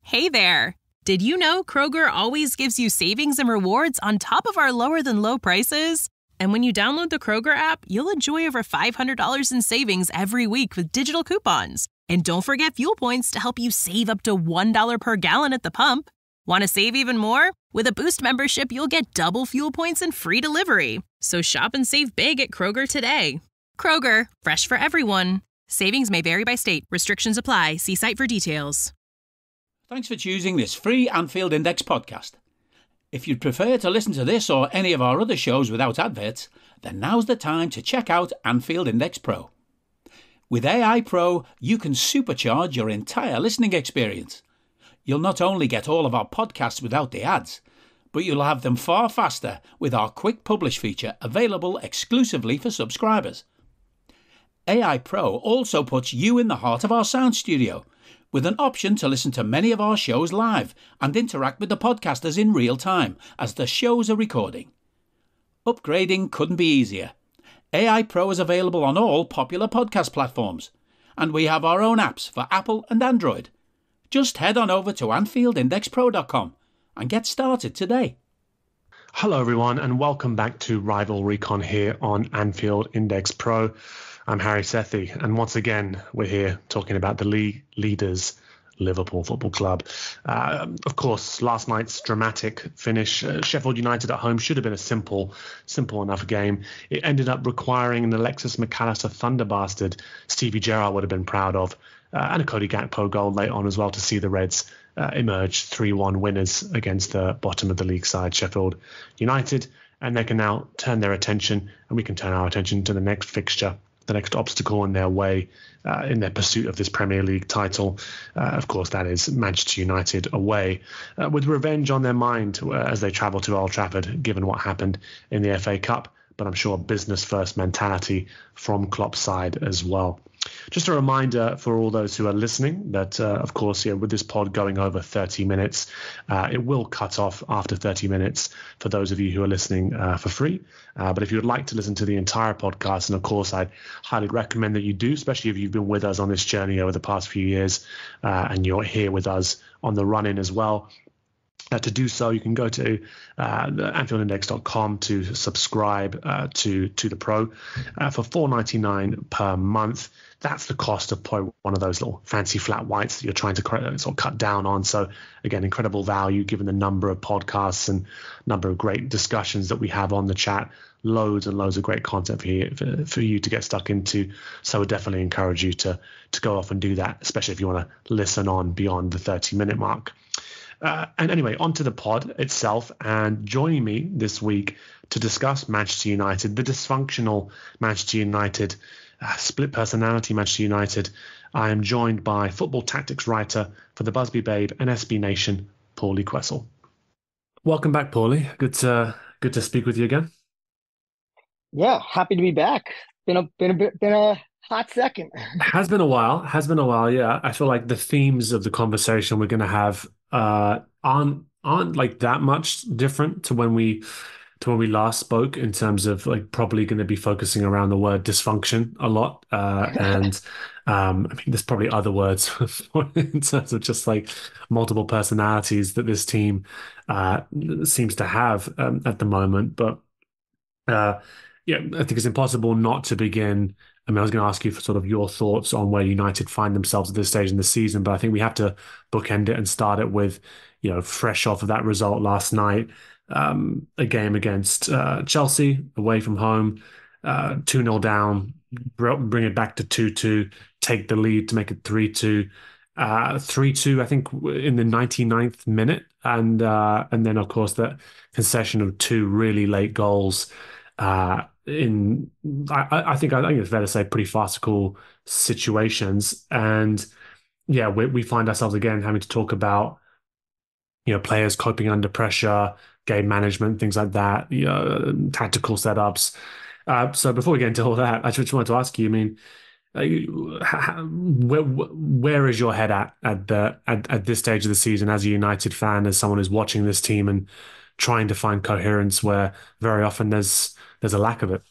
Hey there! Did you know Kroger always gives you savings and rewards on top of our lower-than-low prices? And when you download the Kroger app, you'll enjoy over $500 in savings every week with digital coupons. And don't forget fuel points to help you save up to $1 per gallon at the pump. Want to save even more? With a Boost membership, you'll get double fuel points and free delivery. So shop and save big at Kroger today. Kroger, fresh for everyone. Savings may vary by state. Restrictions apply. See site for details. Thanks for choosing this free Anfield Index podcast. If you'd prefer to listen to this or any of our other shows without adverts, then now's the time to check out Anfield Index Pro. With AI Pro, you can supercharge your entire listening experience. You'll not only get all of our podcasts without the ads, but you'll have them far faster with our Quick Publish feature available exclusively for subscribers. AI Pro also puts you in the heart of our sound studio, with an option to listen to many of our shows live and interact with the podcasters in real time as the shows are recording. Upgrading couldn't be easier. AI Pro is available on all popular podcast platforms, and we have our own apps for Apple and Android. Just head on over to AnfieldIndexPro.com and get started today. Hello everyone, and welcome back to Rival Recon here on Anfield Index Pro. I'm Harry Sethi, and once again, we're here talking about the league leaders, Liverpool Football Club. Of course, last night's dramatic finish, Sheffield United at home, should have been a simple enough game. It ended up requiring an Alexis MacAllister thunder bastard Stevie Gerrard would have been proud of, and a Cody Gakpo goal late on as well to see the Reds emerge 3-1 winners against the bottom of the league side, Sheffield United. And they can now turn their attention, and we can turn our attention to the next fixture, the next obstacle in their way in their pursuit of this Premier League title. Of course, that is Manchester United away, with revenge on their mind as they travel to Old Trafford, given what happened in the FA Cup. But I'm sure business-first mentality from Klopp's side as well. Just a reminder for all those who are listening that, of course, with this pod going over 30 minutes, it will cut off after 30 minutes for those of you who are listening for free. But if you would like to listen to the entire podcast, and of course, I'd highly recommend that you do, especially if you've been with us on this journey over the past few years and you're here with us on the run-in as well. To do so, you can go to AnfieldIndex.com to subscribe to the Pro for $4.99 per month. That's the cost of probably one of those little fancy flat whites that you're trying to sort of cut down on. So again, incredible value given the number of podcasts and number of great discussions that we have on the chat. Loads and loads of great content for you to get stuck into. So I would definitely encourage you to go off and do that, especially if you want to listen on beyond the 30-minute mark. And anyway, onto the pod itself, and joining me this week to discuss Manchester United, the dysfunctional Manchester United, split personality Manchester United, I am joined by football tactics writer for the Busy Babe and SBNation, Pauly Kwestel. Welcome back, Pauly. Good to speak with you again. Yeah, happy to be back. Been a hot second. Has been a while. Yeah, I feel like the themes of the conversation we're going to have aren't like that much different to when we last spoke, in terms of like probably going to be focusing around the word dysfunction a lot, and I mean there's probably other words in terms of just like multiple personalities that this team seems to have at the moment. But yeah, I think it's impossible not to begin. I mean, I was going to ask you for sort of your thoughts on where United find themselves at this stage in the season, but I think we have to bookend it and start it with, fresh off of that result last night, a game against Chelsea away from home, 2-0 down, bring it back to 2-2, take the lead to make it 3-2, 3-2, I think, in the 99th minute, and then of course that concession of two really late goals. I think it's fair to say pretty farcical situations, and yeah, we find ourselves again having to talk about players coping under pressure, game management, things like that, tactical setups. So before we get into all that, I just wanted to ask you, I mean, where is your head at this stage of the season as a United fan, as someone who's watching this team and trying to find coherence where very often there's a lack of it?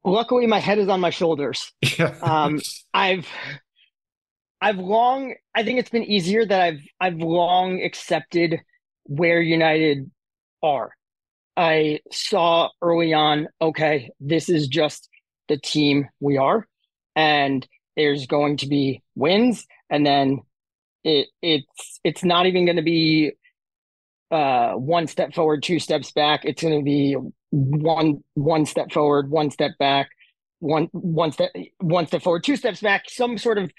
Luckily, my head is on my shoulders. Yeah. I've I think it's been easier that I've long accepted where United are. I saw early on, okay, this is just the team we are, and there's going to be wins, and then it's not even going to be one step forward, two steps back. It's going to be one step forward, one step back, one step forward, two steps back, some sort of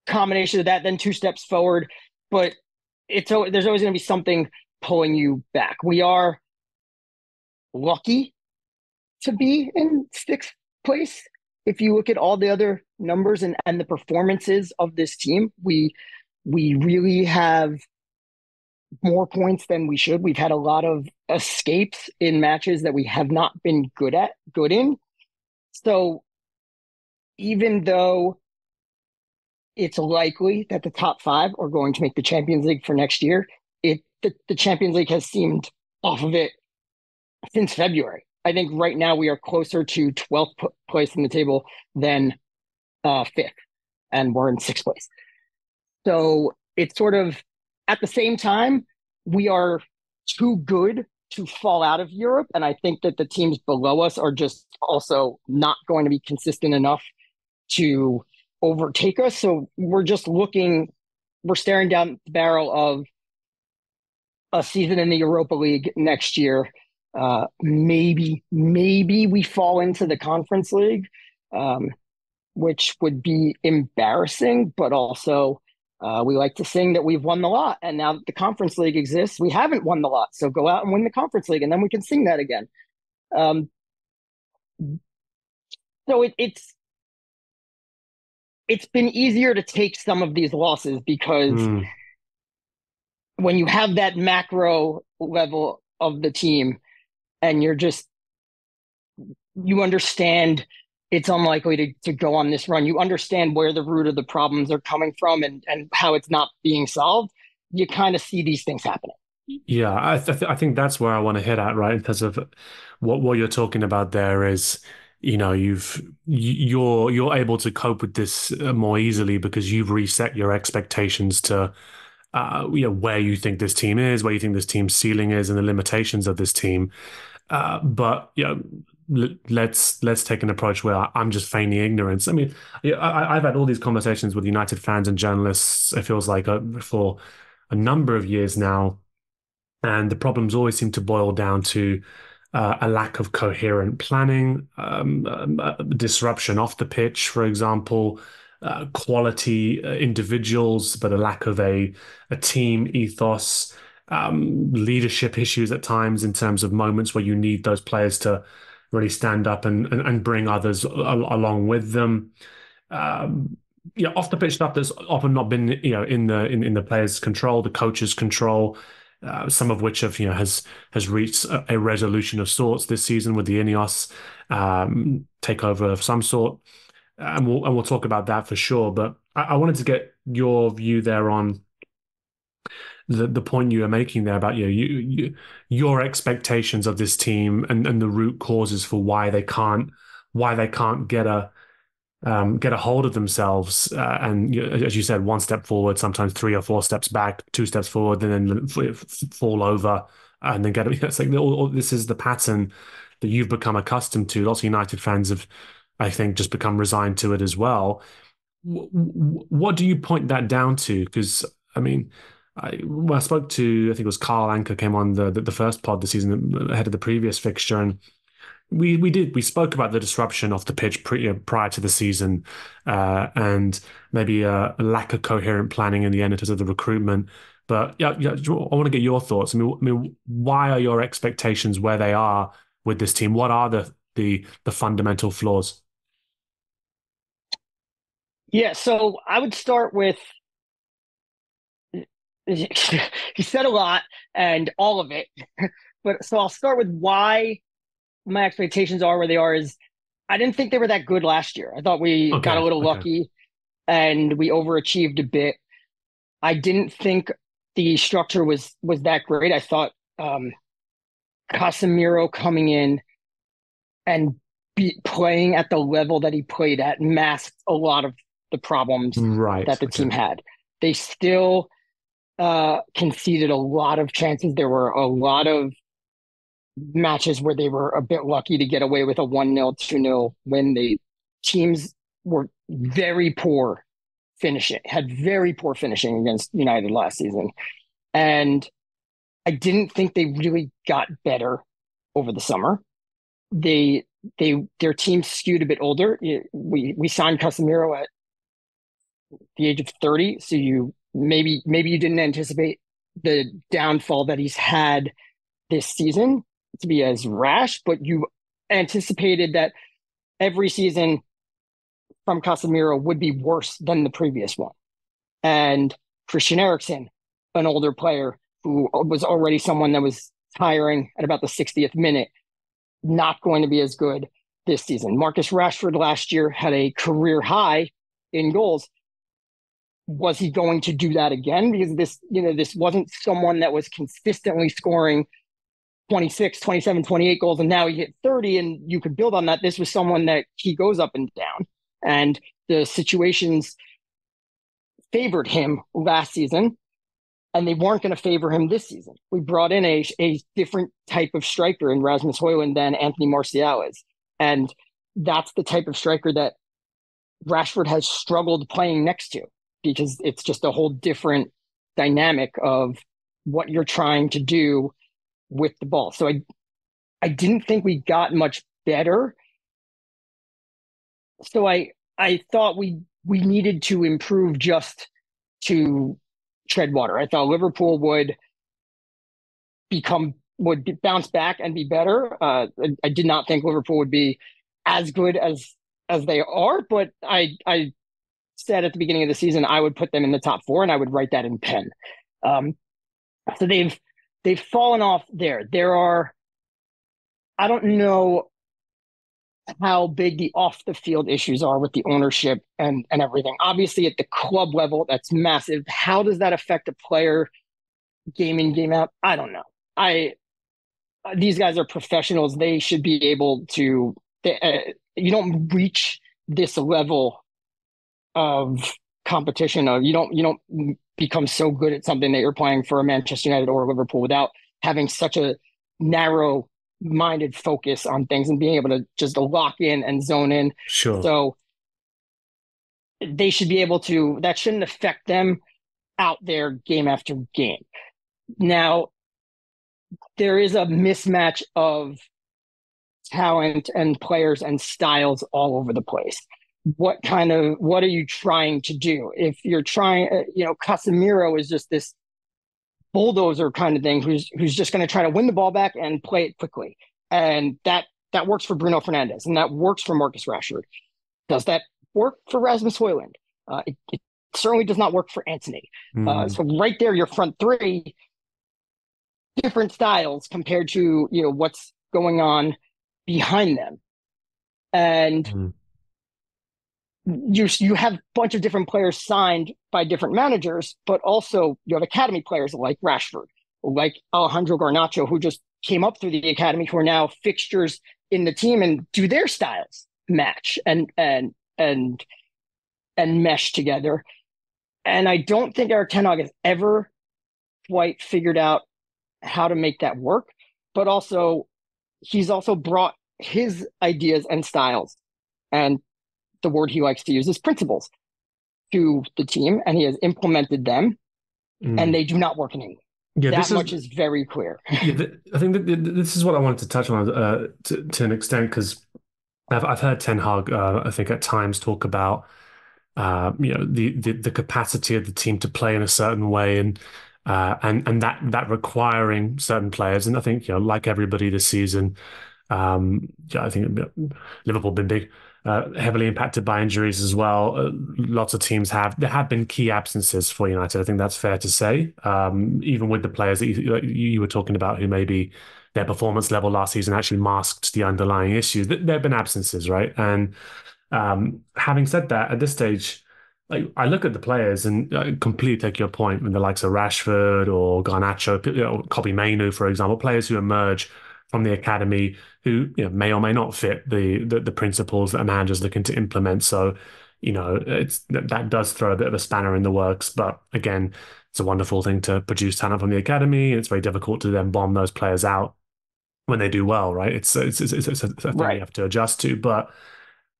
combination of that, then two steps forward. But there's always going to be something pulling you back. We are lucky to be in sixth place. If you look at all the other numbers and the performances of this team, we really have more points than we should. We've had a lot of escapes in matches that we have not been good in. So even though it's likely that the top five are going to make the Champions League for next year, the Champions League has seemed off of it since February. I think right now we are closer to 12th place in the table than fifth, and we're in sixth place. So it's sort of, at the same time, we are too good to fall out of Europe. And I think that the teams below us are just also not going to be consistent enough to overtake us. So we're staring down the barrel of a season in the Europa League next year. Maybe we fall into the Conference League, which would be embarrassing, but also we like to sing that we've won the lot. And now that the Conference League exists, we haven't won the lot. So go out and win the Conference League, and then we can sing that again. So it's been easier to take some of these losses because when you have that macro level of the team and you understand it's unlikely to go on this run, you understand where the root of the problems are coming from and how it's not being solved, you kind of see these things happening. Yeah, I think that's where I want to hit at, right? Because of what you're talking about there is, you're able to cope with this more easily because you've reset your expectations to where you think this team is, where you think this team's ceiling is, and the limitations of this team. But let's take an approach where I'm just feigning ignorance. I mean, I've had all these conversations with United fans and journalists. It feels like for a number of years now, and the problems always seem to boil down to a lack of coherent planning, disruption off the pitch, for example, quality individuals, but a lack of a team ethos, leadership issues at times in terms of moments where you need those players to really stand up and bring others along with them. Off the pitch stuff that's often not been in the players' control, the coach's control. Some of which has reached a resolution of sorts this season with the Ineos takeover of some sort, and we'll talk about that for sure. But I wanted to get your view there on the point you were making there about your expectations of this team and the root causes for why they can't get a hold of themselves, and as you said, one step forward, sometimes 3 or 4 steps back, 2 steps forward, and then fall over, and then get it. It's like this is the pattern that you've become accustomed to. Lots of United fans have, I think, just become resigned to it as well. What do you point that down to? Because I mean, I spoke to, I think it was Carl Anker came on the first pod this season ahead of the previous fixture, and we spoke about the disruption off the pitch prior to the season, and maybe a lack of coherent planning in the end in terms of the recruitment. But I want to get your thoughts. I mean, why are your expectations where they are with this team? What are the fundamental flaws? Yeah, so I would start with, he said a lot and all of it, but so I'll start with why my expectations are where they are. Is I didn't think they were that good last year. I thought we got a little lucky and we overachieved a bit. I didn't think the structure was that great. I thought Casemiro coming in and playing at the level that he played at masked a lot of the problems Right. that the team had. They still conceded a lot of chances. There were a lot of matches where they were a bit lucky to get away with a 1-0, 2-0 when the teams were very poor finishing, had very poor finishing against United last season. And I didn't think they really got better over the summer. Their team skewed a bit older. We signed Casemiro at the age of 30, so maybe you didn't anticipate the downfall that he's had this season to be as rash, but you anticipated that every season from Casemiro would be worse than the previous one. And Christian Eriksen, an older player who was already someone that was tiring at about the 60th minute, not going to be as good this season. Marcus Rashford last year had a career high in goals. Was he going to do that again? Because this wasn't someone that was consistently scoring 26, 27, 28 goals, and now he hit 30, and you could build on that. This was someone that he goes up and down, and the situations favored him last season, and they weren't going to favor him this season. We brought in a different type of striker in Rasmus Højlund than Anthony Martial is, and that's the type of striker that Rashford has struggled playing next to, because it's just a whole different dynamic of what you're trying to do with the ball. So I didn't think we got much better. So I thought we needed to improve just to tread water. I thought Liverpool would bounce back and be better. I did not think Liverpool would be as good as they are, but I said at the beginning of the season I would put them in the top 4, and I would write that in pen. So they've fallen off there. I don't know how big the off the field issues are with the ownership and everything. Obviously at the club level, that's massive. How does that affect a player game in, game out? I don't know. These guys are professionals. They should be able to, you don't reach this level of competition. You don't become so good at something that you're playing for a Manchester United or Liverpool without having such a narrow-minded focus on things and being able to just lock in and zone in. Sure. So they should be able to, that shouldn't affect them out there game after game. Now, there is a mismatch of talent and players and styles all over the place. What are you trying to do? If you're trying, Casemiro is just this bulldozer kind of thing who's just going to try to win the ball back and play it quickly. And that works for Bruno Fernandes, and that works for Marcus Rashford. Does that work for Rasmus Højlund? It certainly does not work for Antony. So right there, your front three, different styles compared to what's going on behind them. And you have a bunch of different players signed by different managers, but also you have academy players like Rashford, like Alejandro Garnacho, who just came up through the academy, who are now fixtures in the team, and do their styles match and mesh together. And I don't think Erik Ten Hag has ever quite figured out how to make that work, but also he's also brought his ideas and styles, and the word he likes to use is principles, to the team, and he has implemented them, and they do not work in England. Yeah, that much is very clear. I think that this is what I wanted to touch on to an extent, because I've heard Ten Hag, I think at times talk about the capacity of the team to play in a certain way, and that requiring certain players. And I think like everybody this season, I think Liverpool have been heavily impacted by injuries as well. Lots of teams have. There have been key absences for United. I think that's fair to say. Even with the players that you were talking about, who maybe their performance level last season actually masked the underlying issues. There have been absences, right? And having said that, at this stage, like, I look at the players and I completely take your point when the likes of Rashford or Garnacho, Kobbie Mainoo, for example, players who emerge from the academy who may or may not fit the principles that a manager's looking to implement. So, that does throw a bit of a spanner in the works. But again, it's a wonderful thing to produce talent from the academy. It's very difficult to then bomb those players out when they do well, right? It's a thing you have to adjust to. But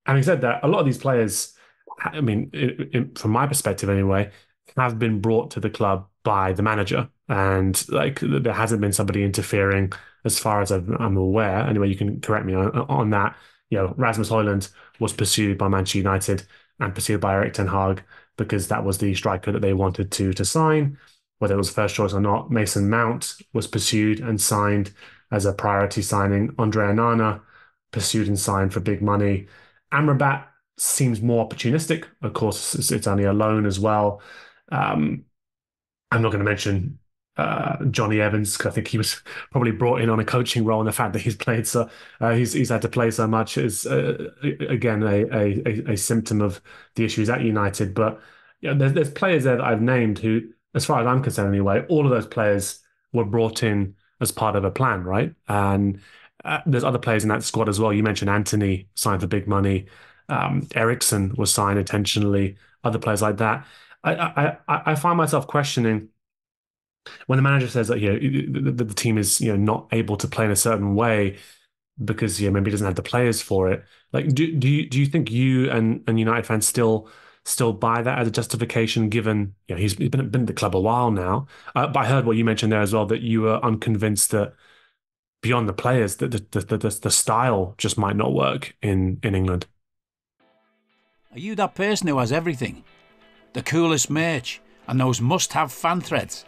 having said that, a lot of these players, I mean, from my perspective anyway, have been brought to the club by the manager, and like there hasn't been somebody interfering, as far as I'm aware. Anyway, you can correct me on that. Rasmus Højlund was pursued by Manchester United and pursued by Erik Ten Hag because that was the striker that they wanted to sign, whether it was first choice or not. Mason Mount was pursued and signed as a priority signing. Andre Onana pursued and signed for big money. Amrabat seems more opportunistic. Of course, it's only a loan as well. I'm not going to mention Johnny Evans, because I think he was probably brought in on a coaching role, and the fact that he's played he's had to play so much is again a symptom of the issues at United. But there's players there that I've named who, as far as I'm concerned anyway, all of those players were brought in as part of a plan, right? And there's other players in that squad as well. You mentioned Anthony signed for big money. Eriksson was signed intentionally. Other players like that. I find myself questioning when the manager says that the team is not able to play in a certain way because maybe he doesn't have the players for it. Like, do you think you and United fans still buy that as a justification, given he's been at the club a while now? But I heard what you mentioned there as well, that you were unconvinced that beyond the players that the style just might not work in England. Are you that person who has everything? The coolest merch and those must-have fan threads?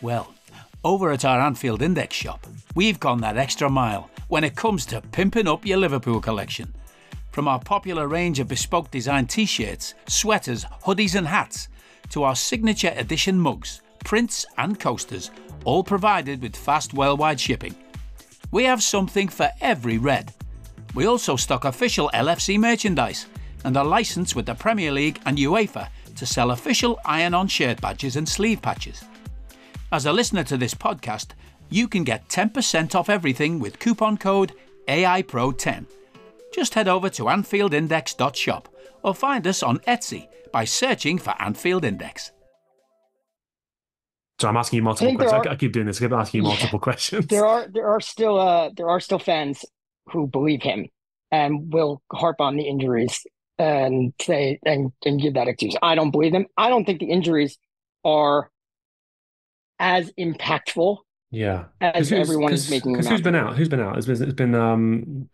Well, over at our Anfield Index shop, we've gone that extra mile when it comes to pimping up your Liverpool collection. From our popular range of bespoke design t-shirts, sweaters, hoodies and hats, to our signature edition mugs, prints and coasters, all provided with fast worldwide shipping. We have something for every red. We also stock official LFC merchandise and are licensed with the Premier League and UEFA to sell official iron-on shirt badges and sleeve patches. As a listener to this podcast, you can get 10% off everything with coupon code AIPRO10. Just head over to AnfieldIndex.shop or find us on Etsy by searching for Anfield Index. So I'm asking you multiple questions. I keep doing this. I keep asking you multiple questions. There are still fans who believe him and will harp on the injuries and say and give that excuse. I don't believe them. I don't think the injuries are as impactful as everyone is making them out. Who's been out? It's been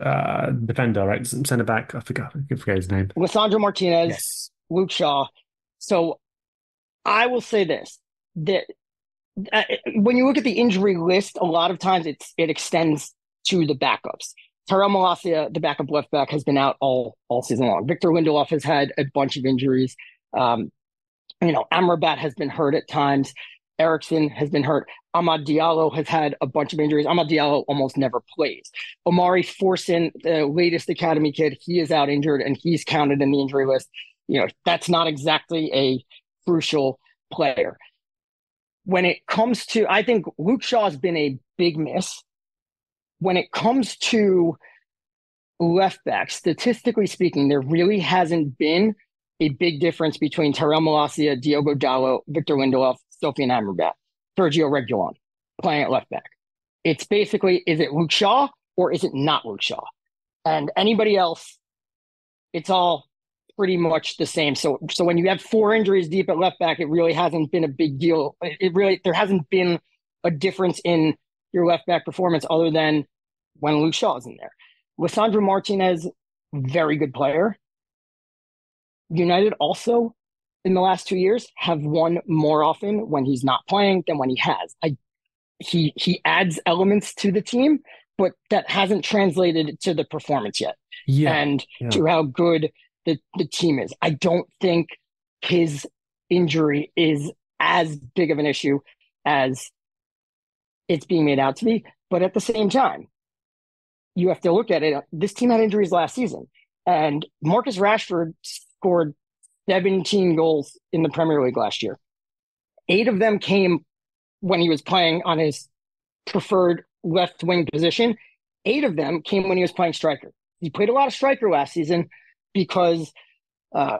defender, right? Centre back. I forget his name. Lisandro Martinez, yes. Luke Shaw. So I will say this, that when you look at the injury list, a lot of times it extends to the backups. Tyrell Malacia, the backup left back, has been out all season long. Victor Lindelof has had a bunch of injuries. Amrabat has been hurt at times. Eriksson has been hurt. Amad Diallo has had a bunch of injuries. Amad Diallo almost never plays. Omari Forson, the latest academy kid, he is out injured and he's counted in the injury list. That's not exactly a crucial player. When it comes to, I think Luke Shaw has been a big miss. When it comes to left back, statistically speaking, there really hasn't been a big difference between Tyrell Malacia, Diogo Dalot, Victor Lindelof, Sofiane Amrabat, Sergio Reguilon playing at left back. It's basically, is it Luke Shaw or is it not Luke Shaw? And anybody else, it's all pretty much the same. So when you have 4 injuries deep at left back, it really hasn't been a big deal. There hasn't been a difference in your left back performance other than when Luke Shaw is in there. Lisandro Martinez, very good player. United also, in the last 2 years, have won more often when he's not playing than when he has. He adds elements to the team, but that hasn't translated to the performance yet. To how good the team is. I don't think his injury is as big of an issue as it's being made out to be. But at the same time, you have to look at it. This team had injuries last season, and Marcus Rashford scored 17 goals in the Premier League last year. 8 of them came when he was playing on his preferred left wing position. 8 of them came when he was playing striker. He played a lot of striker last season because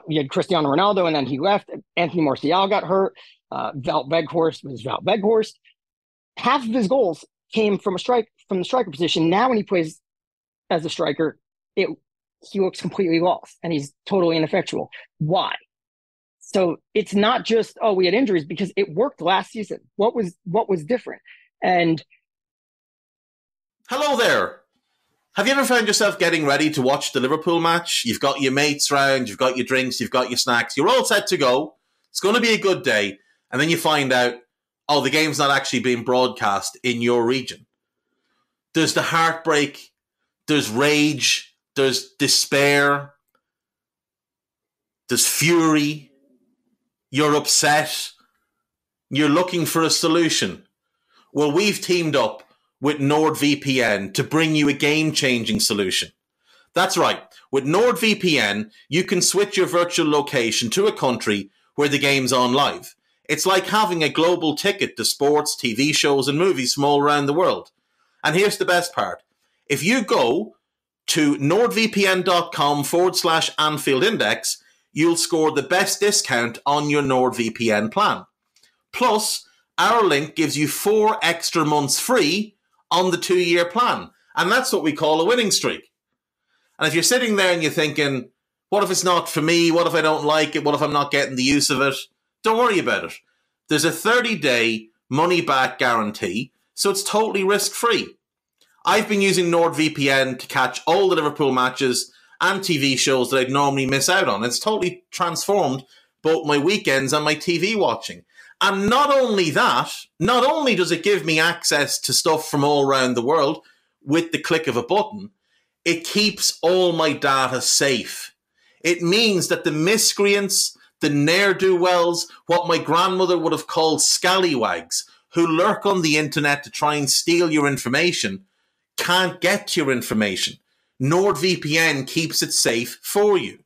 We had Cristiano Ronaldo, and then he left. Anthony Martial got hurt. Wout Weghorst was Wout Weghorst. Half of his goals came from the striker position. Now, when he plays as a striker, he looks completely lost, and he's totally ineffectual. Why? So it's not just, oh, we had injuries, because it worked last season. What was different? And hello there. Have you ever found yourself getting ready to watch the Liverpool match? You've got your mates round, you've got your drinks, you've got your snacks, you're all set to go. It's going to be a good day. And then you find out, oh, the game's not actually being broadcast in your region. There's the heartbreak, there's rage, there's despair, there's fury. You're upset. You're looking for a solution. Well, we've teamed up with NordVPN to bring you a game-changing solution. That's right. With NordVPN, you can switch your virtual location to a country where the game's on live. It's like having a global ticket to sports, TV shows, and movies from all around the world. And here's the best part. If you go to nordvpn.com/Anfield Index, you'll score the best discount on your NordVPN plan. Plus, our link gives you 4 extra months free on the 2-year plan. And that's what we call a winning streak. And if you're sitting there and you're thinking, what if it's not for me? What if I don't like it? What if I'm not getting the use of it? Don't worry about it. There's a 30-day money-back guarantee, so it's totally risk-free. I've been using NordVPN to catch all the Liverpool matches and TV shows that I'd normally miss out on. It's totally transformed both my weekends and my TV watching. And not only that, not only does it give me access to stuff from all around the world with the click of a button, it keeps all my data safe. It means that the miscreants, the ne'er-do-wells, what my grandmother would have called scallywags, who lurk on the internet to try and steal your information, can't get to your information. NordVPN keeps it safe for you.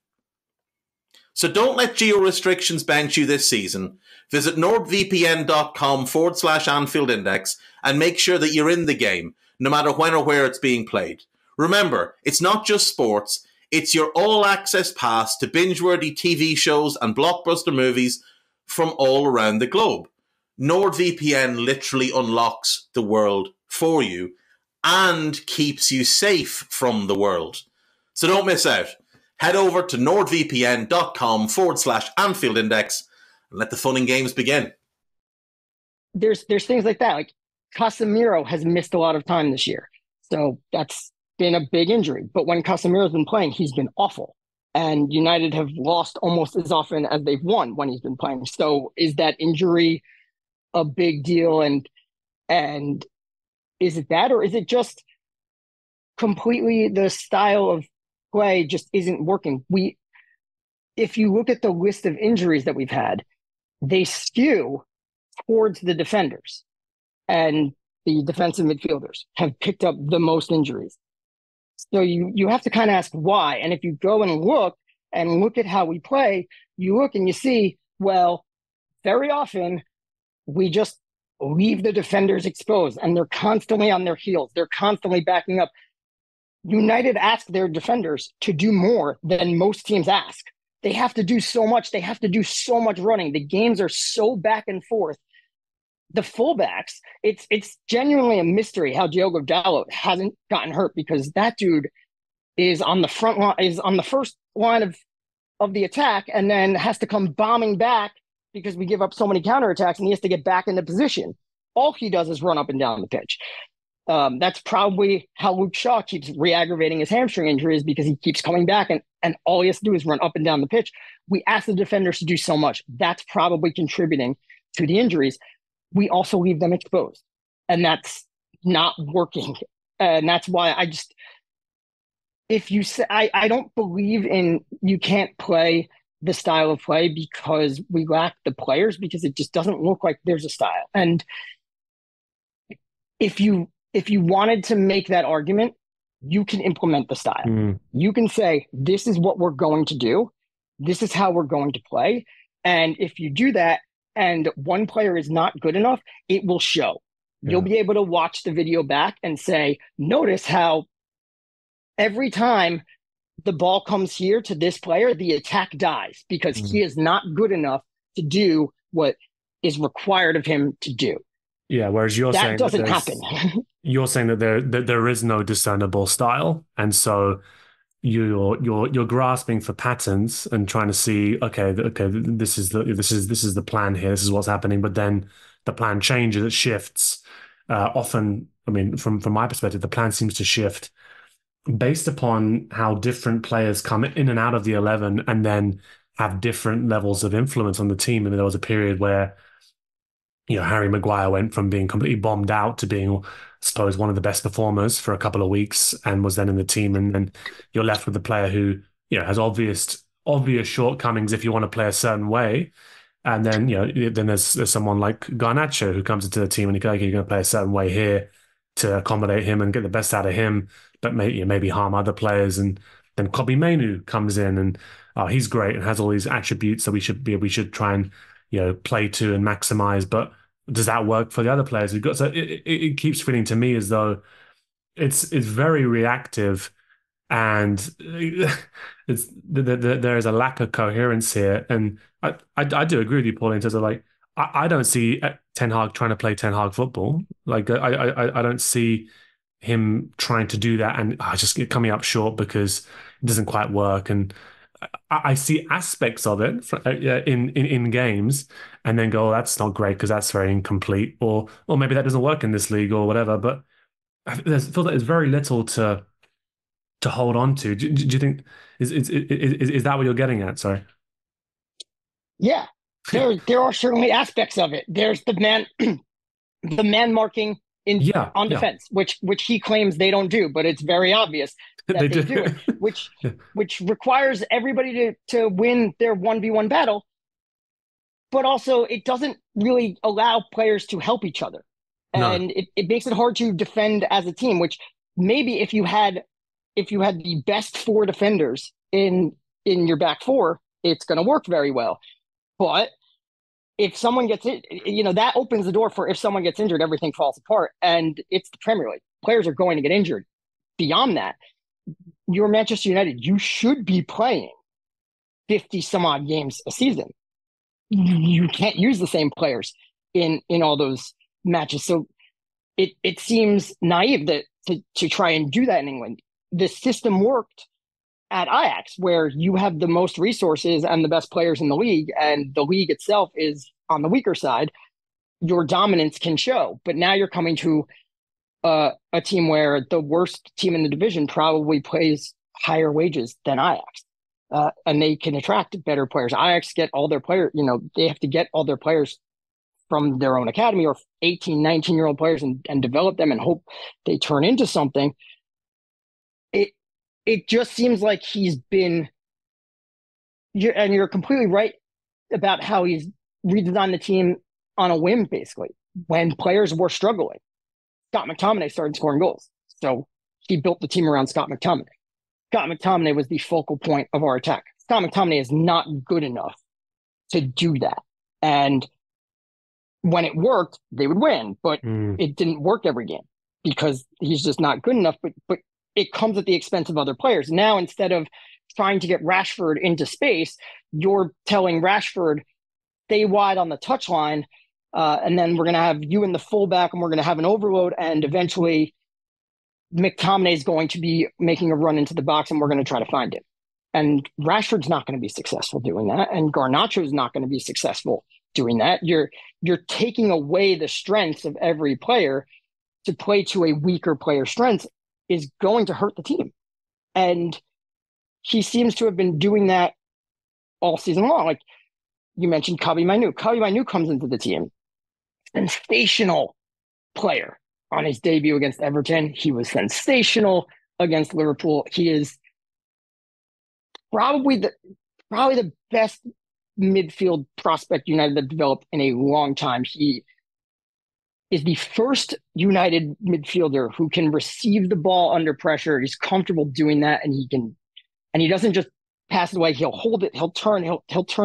So don't let geo-restrictions bench you this season. Visit nordvpn.com/Anfield Index and make sure that you're in the game, no matter when or where it's being played. Remember, it's not just sports, it's your all-access pass to binge-worthy TV shows and blockbuster movies from all around the globe. NordVPN literally unlocks the world for you and keeps you safe from the world. So don't miss out. Head over to nordvpn.com/Anfield Index and let the fun and games begin. There's things like that. Like Casemiro has missed a lot of time this year. So that's been a big injury. But when Casemiro's been playing, he's been awful. And United have lost almost as often as they've won when he's been playing. So is that injury a big deal? And is it that, or is it just completely the style of play just isn't working? If you look at the list of injuries that we've had, they skew towards the defenders, and the defensive midfielders have picked up the most injuries. So you have to kind of ask why. And if you go and look at how we play, you look and you see, well, very often we just leave the defenders exposed, and they're constantly on their heels. They're constantly backing up. United ask their defenders to do more than most teams ask. They have to do so much. They have to do so much running. The games are so back and forth. The fullbacks, it's genuinely a mystery how Diogo Dalot hasn't gotten hurt, because that dude is on the front line, is on the first line of the attack, and then has to come bombing back because we give up so many counterattacks, and he has to get back into position. All he does is run up and down the pitch. That's probably how Luke Shaw keeps re-aggravating his hamstring injuries, because he keeps coming back, and all he has to do is run up and down the pitch. We ask the defenders to do so much. That's probably contributing to the injuries. We also leave them exposed, and that's not working. And that's why if you say, I don't believe in, you can't play the style of play because we lack the players, because it just doesn't look like there's a style. And if you wanted to make that argument, you can implement the style. You can say, this is what we're going to do. This is how we're going to play. And if you do that and one player is not good enough, it will show. Yeah. You'll be able to watch the video back and say, notice how every time the ball comes here to this player, the attack dies because he is not good enough to do what is required of him to do. Yeah, whereas you're That saying doesn't happen. You're saying that there is no discernible style, and so you're grasping for patterns and trying to see, okay, this is the plan here, this is what's happening, but then the plan changes, it shifts. Often, I mean, from my perspective, the plan seems to shift based upon how different players come in and out of the 11 and then have different levels of influence on the team. I mean, there was a period where, Harry Maguire went from being completely bombed out to being, I suppose, one of the best performers for a couple of weeks and was then in the team. And then you're left with a player who, has obvious shortcomings if you want to play a certain way. And then, then there's someone like Garnacho who comes into the team and you go, okay, you're going to play a certain way here to accommodate him and get the best out of him, but maybe harm other players. And then Kobbie Mainoo comes in and he's great and has all these attributes that we should try and play to and maximize. But does that work for the other players we've got? So it keeps feeling to me as though it's very reactive, and there is a lack of coherence here. And I do agree with you, Paul, in terms of like I don't see Ten Hag trying to play Ten Hag football. Like I don't see him trying to do that, and just coming up short because it doesn't quite work. And I see aspects of it in games, and then go, oh, that's not great because that's very incomplete, or maybe that doesn't work in this league or whatever. But I feel that there's very little to hold on to. Do you think is that what you're getting at? Sorry. Yeah, there are certainly aspects of it. There's the man marking on defense, which he claims they don't do, but it's very obvious that they do it, which requires everybody to win their 1v1 battle, but also it doesn't really allow players to help each other. And it makes it hard to defend as a team, which maybe if you had the best 4 defenders in your back 4, it's going to work very well. But if someone gets it, that opens the door for if someone gets injured, everything falls apart. And it's the Premier League. Players are going to get injured. Beyond that, you're Manchester United. You should be playing 50 some odd games a season. You can't use the same players in all those matches. So it seems naive to try and do that in England. The system worked at Ajax, where you have the most resources and the best players in the league, and the league itself is on the weaker side. Your dominance can show, but now you're coming to a team where the worst team in the division probably plays higher wages than Ajax, and they can attract better players. Ajax get all their players, they have to get all their players from their own academy or 18, 19-year-old players and develop them and hope they turn into something. It just seems like he's been, and you're completely right about how he's redesigned the team on a whim, basically. When players were struggling, Scott McTominay started scoring goals. So he built the team around Scott McTominay. Scott McTominay was the focal point of our attack. Scott McTominay is not good enough to do that. And when it worked, they would win, but it didn't work every game because he's just not good enough. But it comes at the expense of other players. Now, instead of trying to get Rashford into space, you're telling Rashford, stay wide on the touchline, and then we're going to have you in the fullback, and we're going to have an overload, and eventually McTominay is going to be making a run into the box, and we're going to try to find him. And Rashford's not going to be successful doing that, and Garnacho's not going to be successful doing that. You're taking away the strengths of every player to play to a weaker player's strengths is going to hurt the team. And he seems to have been doing that all season long. Like you mentioned, Kobbie Mainoo. Kobbie Mainoo comes into the team. Sensational player on his debut against Everton. He was sensational against Liverpool. He is probably the best midfield prospect United have developed in a long time. He is the first United midfielder who can receive the ball under pressure. He's comfortable doing that, and he doesn't just pass it away. He'll hold it. He'll turn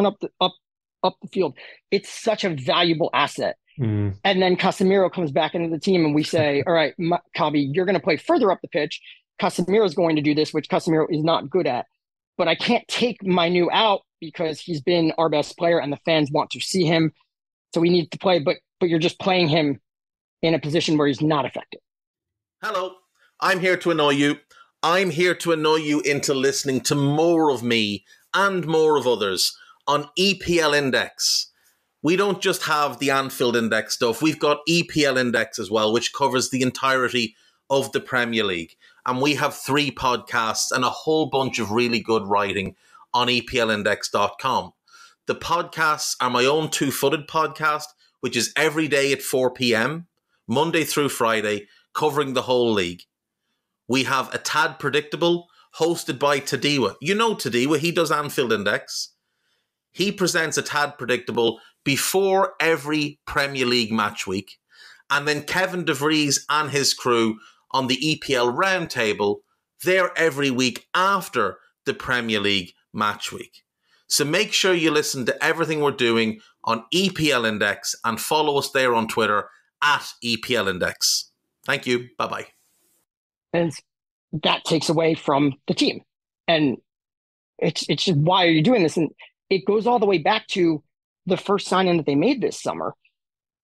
up the field. It's such a valuable asset. And then Casemiro comes back into the team, and we say, all right, Kobbie, you're going to play further up the pitch Casemiro is going to do this, which Casemiro is not good at. But I can't take Manu out because he's been our best player and the fans want to see him. So we need to play, but you're just playing him in a position where he's not effective. Hello, I'm here to annoy you. I'm here to annoy you into listening to more of me and more of others on EPL Index. We don't just have the Anfield Index stuff. We've got EPL Index as well, which covers the entirety of the Premier League. And we have 3 podcasts and a whole bunch of really good writing on EPLindex.com. The podcasts are my own two-footed podcast, which is every day at 4 p.m., Monday through Friday, covering the whole league. We have A Tad Predictable, hosted by Tadiwa. You know Tadiwa, he does Anfield Index. He presents A Tad Predictable before every Premier League match week. And then Kevin De Vries and his crew on the EPL Roundtable, they're every week after the Premier League match week. So make sure you listen to everything we're doing on EPL Index and follow us there on Twitter at EPL Index. Thank you. Bye-bye. And that takes away from the team. And it's just, why are you doing this? And it goes all the way back to the first signing that they made this summer,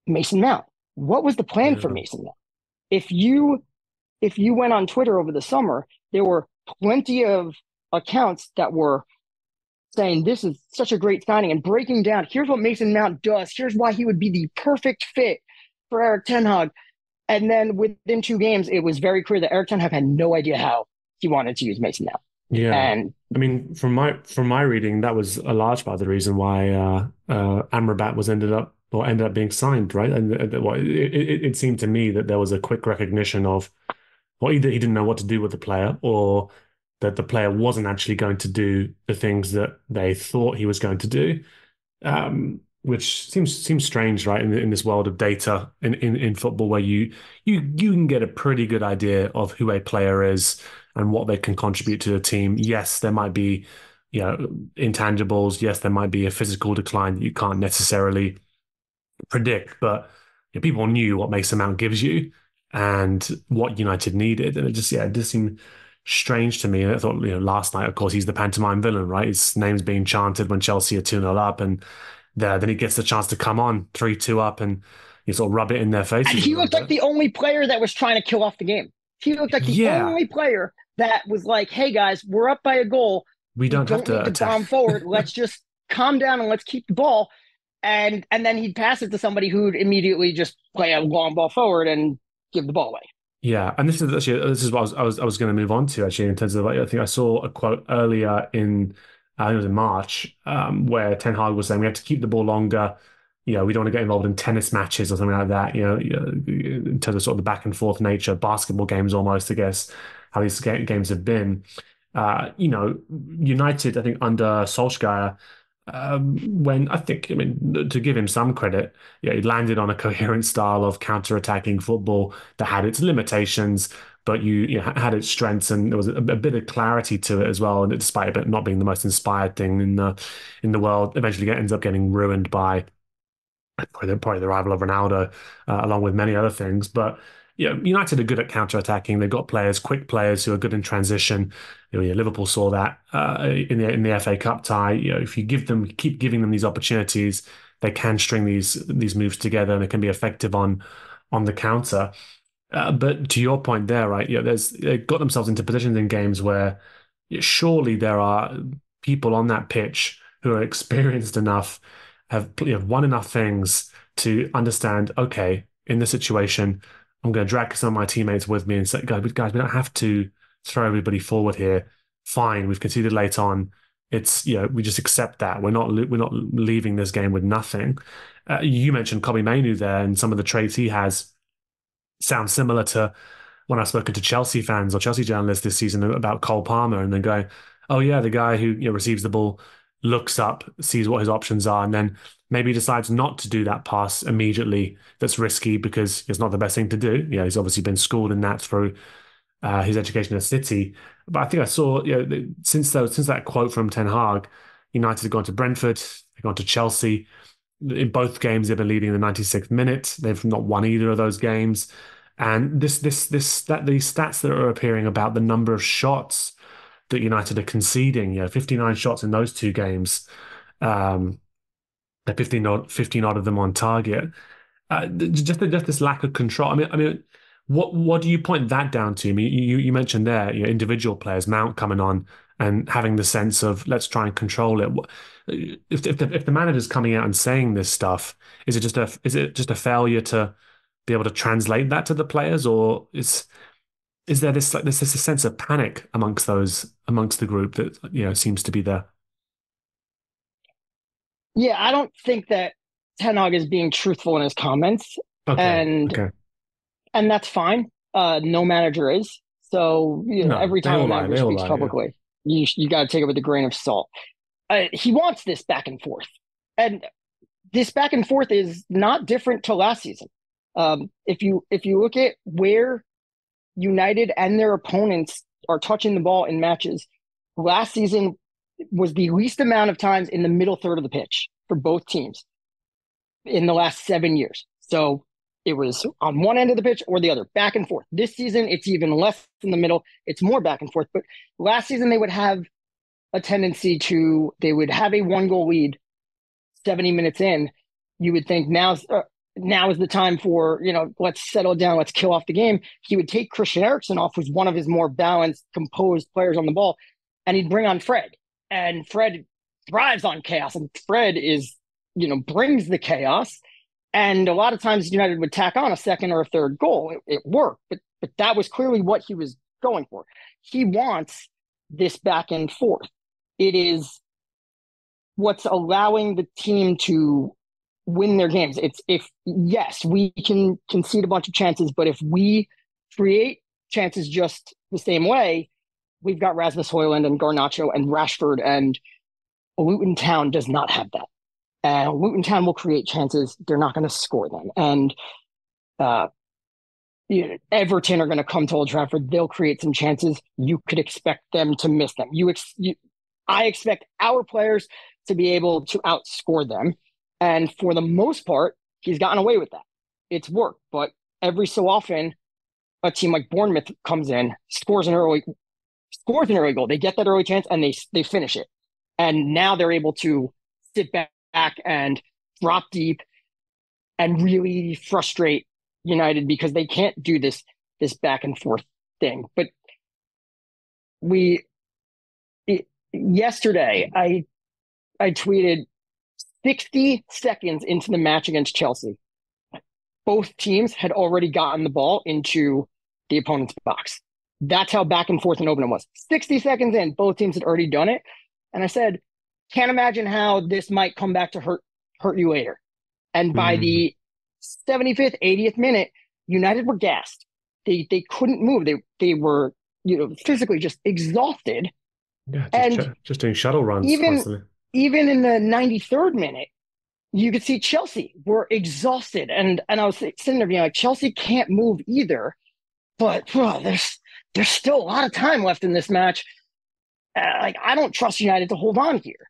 Mason Mount. What was the plan for Mason Mount? If you went on Twitter over the summer, there were plenty of accounts that were saying this is such a great signing and breaking down, here's what Mason Mount does, here's why he would be the perfect fit for Erik Ten Hag. And then within 2 games, it was very clear that Erik Ten Hag had no idea how he wanted to use Mason Mount. Yeah, and I mean, from my reading, that was a large part of the reason why Amrabat ended up being signed, right? And it seemed to me that there was a quick recognition of, well, either he didn't know what to do with the player, or that the player wasn't actually going to do the things that they thought he was going to do, which seems strange, right? In this world of data in football, where you can get a pretty good idea of who a player is and what they can contribute to the team. Yes, there might be, intangibles. Yes, there might be a physical decline that you can't necessarily predict, but people knew what Mason Mount gives you and what United needed, and it just seemed strange to me. And I thought, last night, of course, he's the pantomime villain, right? His name's being chanted when Chelsea are 2-0 up, and then he gets the chance to come on 3-2 up and you sort of rub it in their faces. And he looked like the only player that was trying to kill off the game. He looked like the only player that was like, hey guys, we're up by a goal. We don't have to bomb forward. Let's just calm down and let's keep the ball. And then he'd pass it to somebody who'd immediately just play a long ball forward and give the ball away. Yeah, and this is what I was going to move on to, actually, in terms of, I think I saw a quote earlier in I think it was in March, where Ten Hag was saying we have to keep the ball longer. We don't want to get involved in tennis matches or something like that. In terms of sort of the back and forth nature, basketball games almost, I guess, how these games have been. United, I think under Solskjaer, to give him some credit, he landed on a coherent style of counter-attacking football that had its limitations, but you had its strengths, and there was a bit of clarity to it as well. And despite it not being the most inspired thing in the world, eventually ends up getting ruined by probably the arrival of Ronaldo, along with many other things. But United are good at counter-attacking. They've got quick players who are good in transition. Liverpool saw that in the FA Cup tie. If you keep giving them these opportunities, they can string these moves together, and it can be effective on the counter. But to your point there, right? They've got themselves into positions in games where surely there are people on that pitch who are experienced enough, have won enough things to understand, okay, in this situation, I'm going to drag some of my teammates with me and say, guys, we don't have to throw everybody forward here. Fine, we've conceded late on. It's we just accept that. We're not leaving this game with nothing. You mentioned Kobbie Mainoo there, and some of the traits he has sound similar to when I've spoken to Chelsea fans or Chelsea journalists this season about Cole Palmer, and then going, oh yeah, the guy who receives the ball, looks up, sees what his options are, and then maybe decides not to do that pass immediately. That's risky because it's not the best thing to do. He's obviously been schooled in that through his education at City. But I think I saw, since that quote from Ten Hag, United have gone to Brentford, they've gone to Chelsea. In both games, they've been leading in the 96th minute. They've not won either of those games. And these stats that are appearing about the number of shots that United are conceding, 59 shots in those two games, they're 15 odd of them on target. Just this lack of control. I mean, what do you point that down to? I mean, you mentioned there, individual players, Mount coming on and having the sense of let's try and control it. If the manager's coming out and saying this stuff, is it just a failure to be able to translate that to the players, or is there this a sense of panic amongst the group that seems to be there? Yeah, I don't think that Ten Hag is being truthful in his comments, Okay. and that's fine. No manager is. So No, every they time a all lie. manager They all speaks lie. Yeah. publicly, you got to take it with a grain of salt. He wants this back and forth, and this back and forth is not different to last season. If you look at where United and their opponents are touching the ball in matches, last season was the least amount of times in the middle third of the pitch for both teams in the last 7 years. So it was on one end of the pitch or the other, back and forth. This season, it's even less in the middle. It's more back and forth. But last season, they would have a tendency they would have a 1-goal lead 70 minutes in. You would think now is the time for, let's settle down, let's kill off the game. He would take Christian Eriksen off, who's one of his more balanced, composed players on the ball, and he'd bring on Fred. And Fred thrives on chaos, and Fred brings the chaos. And a lot of times United would tack on a second or a third goal. It worked, but that was clearly what he was going for. He wants this back and forth. It is what's allowing the team to win their games. Yes, we can concede a bunch of chances, but if we create chances just the same way, we've got Rasmus Højlund and Garnacho and Rashford, and Luton Town does not have that. And Luton Town will create chances. They're not going to score them. And Everton are going to come to Old Trafford. They'll create some chances. You could expect them to miss them. I expect our players to be able to outscore them. And for the most part, he's gotten away with that. It's worked. But every so often, a team like Bournemouth comes in, scores an early goal. They get that early chance and they finish it. And now they're able to sit back and drop deep and really frustrate United because they can't do this back and forth thing. But yesterday, I tweeted 60 seconds into the match against Chelsea, both teams had already gotten the ball into the opponent's box. That's how back and forth and open it was. 60 seconds in, both teams had already done it. And I said, can't imagine how this might come back to hurt you later. And by the 75th, 80th minute, United were gassed. They couldn't move. They were physically just exhausted. Yeah, just doing shuttle runs constantly. Even in the 93rd minute, you could see Chelsea were exhausted. And I was sitting there being like, Chelsea can't move either. But there's still a lot of time left in this match. I don't trust United to hold on here.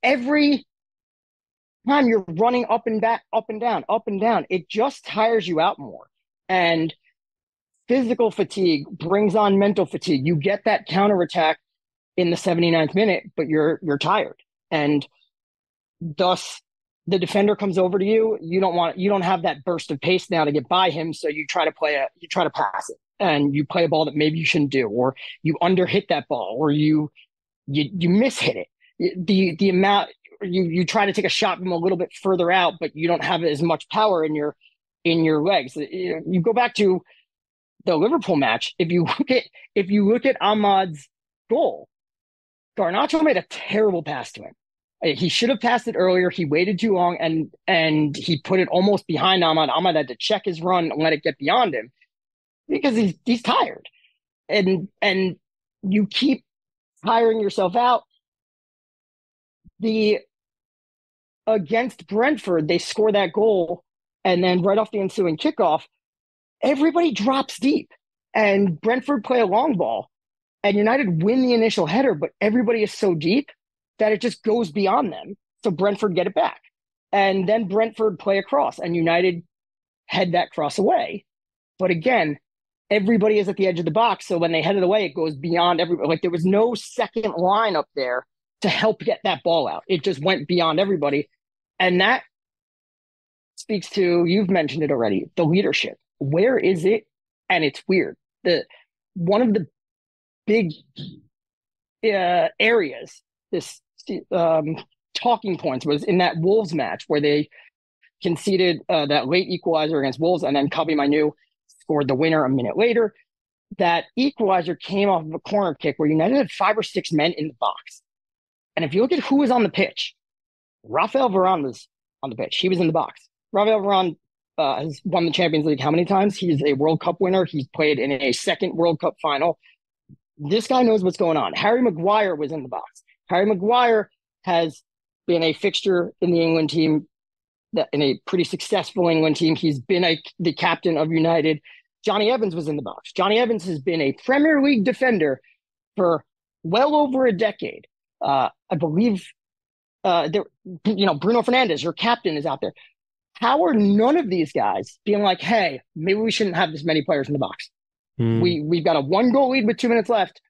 Every time you're running up and back, up and down, it just tires you out more. And physical fatigue brings on mental fatigue. You get that counterattack in the 79th minute, but you're tired. And thus the defender comes over to you. You don't have that burst of pace now to get by him. So you try to pass it, and you play a ball that maybe you shouldn't do, or you underhit that ball, or you mishit it. The amount you try to take a shot from a little bit further out, but you don't have as much power in your legs. You go back to the Liverpool match. If you look at Ahmad's goal, Garnacho made a terrible pass to him. He should have passed it earlier. He waited too long, and he put it almost behind Ahmad. Ahmad had to check his run and let it get beyond him because he's tired, and you keep tiring yourself out. Against Brentford, they score that goal, and then right off the ensuing kickoff, everybody drops deep, and Brentford play a long ball, and United win the initial header, but everybody is so deep that it just goes beyond them. So Brentford get it back, and then Brentford play a cross, and United head that cross away. But again, everybody is at the edge of the box. So when they headed away, it goes beyond everybody. Like there was no second line up there to help get that ball out. It just went beyond everybody. And that speaks to, you've mentioned it already, the leadership. Where is it? And it's weird. One of the big areas, this talking points was in that Wolves match where they conceded that late equalizer against Wolves, and then Pauly Kwestel scored the winner a minute later. That equalizer came off of a corner kick where United had 5 or 6 men in the box. And if you look at who was on the pitch, Raphael Varane was on the pitch. He was in the box. Raphael Varane has won the Champions League how many times? He's a World Cup winner. He's played in a second World Cup final. This guy knows what's going on. Harry Maguire was in the box. Harry Maguire has been a fixture in the England team, in a pretty successful England team. He's been the captain of United. Johnny Evans was in the box. Johnny Evans has been a Premier League defender for well over a decade. I believe Bruno Fernandes, your captain, is out there. How are none of these guys being like, hey, maybe we shouldn't have this many players in the box? We've got a 1-goal lead with 2 minutes left.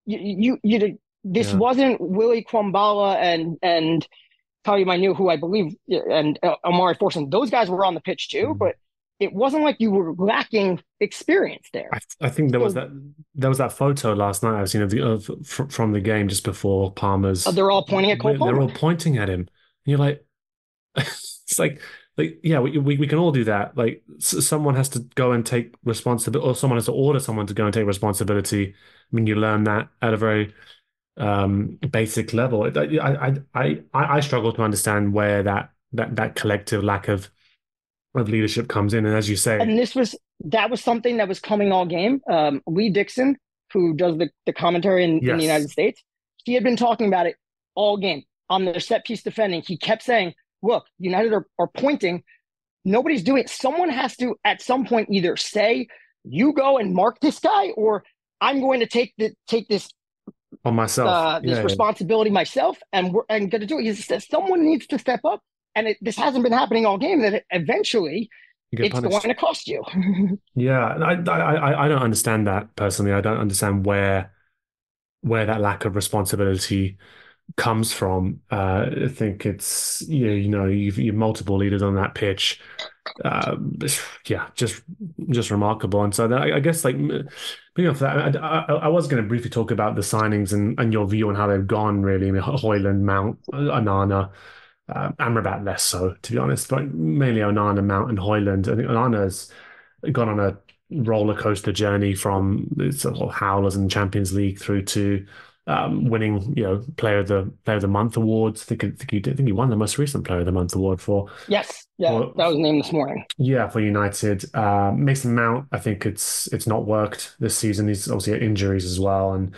This wasn't Willy Kwambala and Pauly Kwestel, who I believe, and Omari Forson. Those guys were on the pitch too, but it wasn't like you were lacking experience there. I think there was that photo last night I've seen from the game just before Palmer's. They're all pointing at Cole Palmer. They're all pointing at him. And you're like, it's like yeah, we can all do that. Like someone has to go and take responsibility, or someone has to order someone to go and take responsibility. I mean, you learn that at a very basic level. I struggle to understand where that collective lack of leadership comes in. And as you say, and that was something that was coming all game. Lee Dixon, who does the commentary in the United States, he had been talking about it all game on their set piece defending. He kept saying, look, United are pointing. Nobody's doing it. Someone has to, at some point, either say, you go and mark this guy, or I'm going to take this on myself, responsibility myself, and going to do it. He says someone needs to step up, and this hasn't been happening all game. That eventually it's punished. Going to cost you. Yeah, I don't understand that personally. I don't understand where that lack of responsibility comes from. I think it's you've multiple leaders on that pitch. Just remarkable. And so I guess being off that, I was going to briefly talk about the signings and your view on how they've gone. Really, I mean, Højlund, Mount, Onana, Amrabat less so, to be honest, but mainly Onana, Mount, and Højlund. I think Onana's gone on a roller coaster journey from sort of howlers in the Champions League through to winning, Player of the Month awards. I think he won the most recent Player of the Month award for. Yes, that was named this morning. Yeah, for United. Mason Mount, I think it's not worked this season. He's obviously had injuries as well, and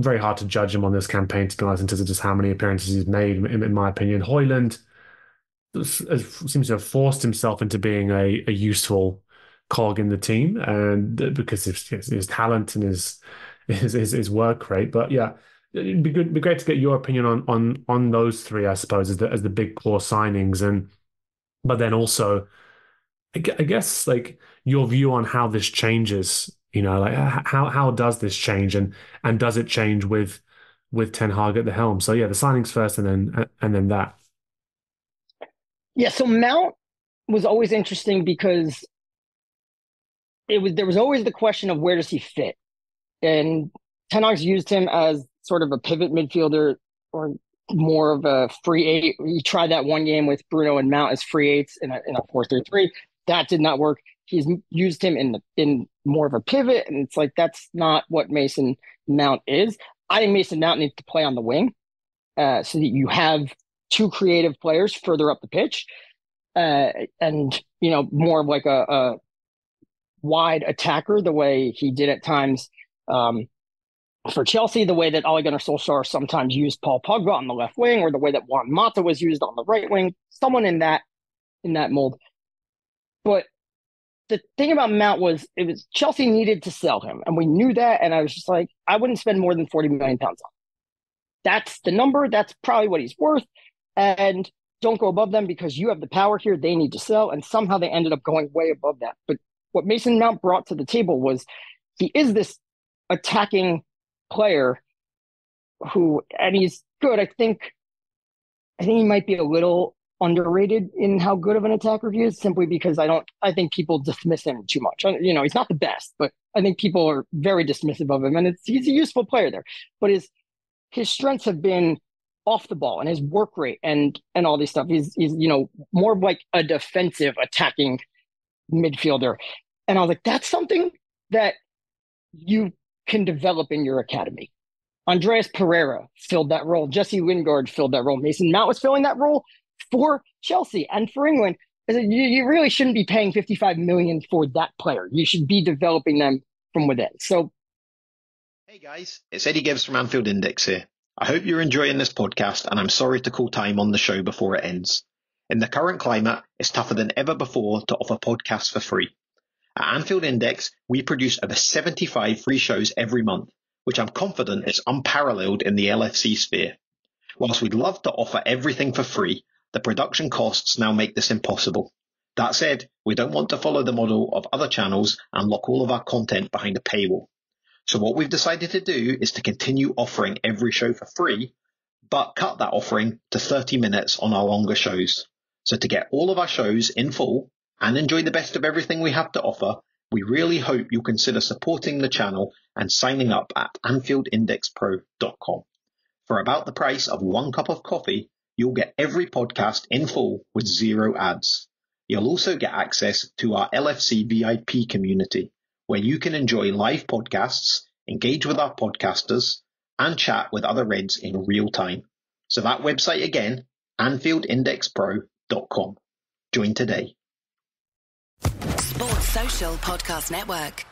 very hard to judge him on this campaign, to be honest, in terms of just how many appearances he's made. In my opinion, Højlund seems to have forced himself into being a useful cog in the team, and because of his talent and his work rate. But yeah, it'd be great to get your opinion on those three, I suppose, as the big core signings, but then also I guess your view on how this changes. How does this change, and does it change with Ten Hag at the helm? So yeah, the signings first, and then that. Yeah, so Mount was always interesting because there was always the question of where does he fit, and Ten Hag's used him as sort of a pivot midfielder or more of a free eight. He tried that one game with Bruno and Mount as free eights in a 4-3-3. That did not work. He's used him in more of a pivot, and it's that's not what Mason Mount is. I think Mason Mount needs to play on the wing, so that you have two creative players further up the pitch, and more of a wide attacker, the way he did at times for Chelsea, the way that Ole Gunnar Solskjaer sometimes used Paul Pogba on the left wing, or the way that Juan Mata was used on the right wing. Someone in that mold. But the thing about Mount was Chelsea needed to sell him, and we knew that. And I was just I wouldn't spend more than £40 million on him. That's the number. That's probably what he's worth. And don't go above them because you have the power here. They need to sell. And somehow they ended up going way above that. But what Mason Mount brought to the table was he is this attacking player and he's good. I think he might be a little underrated in how good of an attacker he is, simply because I think people dismiss him too much. He's not the best, but I think people are very dismissive of him, and he's a useful player there. But his strengths have been off the ball and his work rate and all this stuff. He's more of like a defensive attacking midfielder. And I was like, that's something that you can develop in your academy. Andreas Pereira filled that role. Jesse Lingard filled that role. Mason Mount was filling that role for Chelsea and for England. You really shouldn't be paying $55 million for that player. You should be developing them from within. So, hey guys, it's Eddie Gibbs from Anfield Index here. I hope you're enjoying this podcast, and I'm sorry to call time on the show before it ends. In the current climate, it's tougher than ever before to offer podcasts for free. At Anfield Index, we produce over 75 free shows every month, which I'm confident is unparalleled in the LFC sphere. Whilst we'd love to offer everything for free, the production costs now make this impossible. That said, we don't want to follow the model of other channels and lock all of our content behind a paywall. So what we've decided to do is to continue offering every show for free, but cut that offering to 30 minutes on our longer shows. So to get all of our shows in full and enjoy the best of everything we have to offer, we really hope you'll consider supporting the channel and signing up at AnfieldIndexPro.com. For about the price of 1 cup of coffee, you'll get every podcast in full with 0 ads. You'll also get access to our LFC VIP community, where you can enjoy live podcasts, engage with our podcasters, and chat with other Reds in real time. So that website again, AnfieldIndexPro.com. Join today. Sports Social Podcast Network.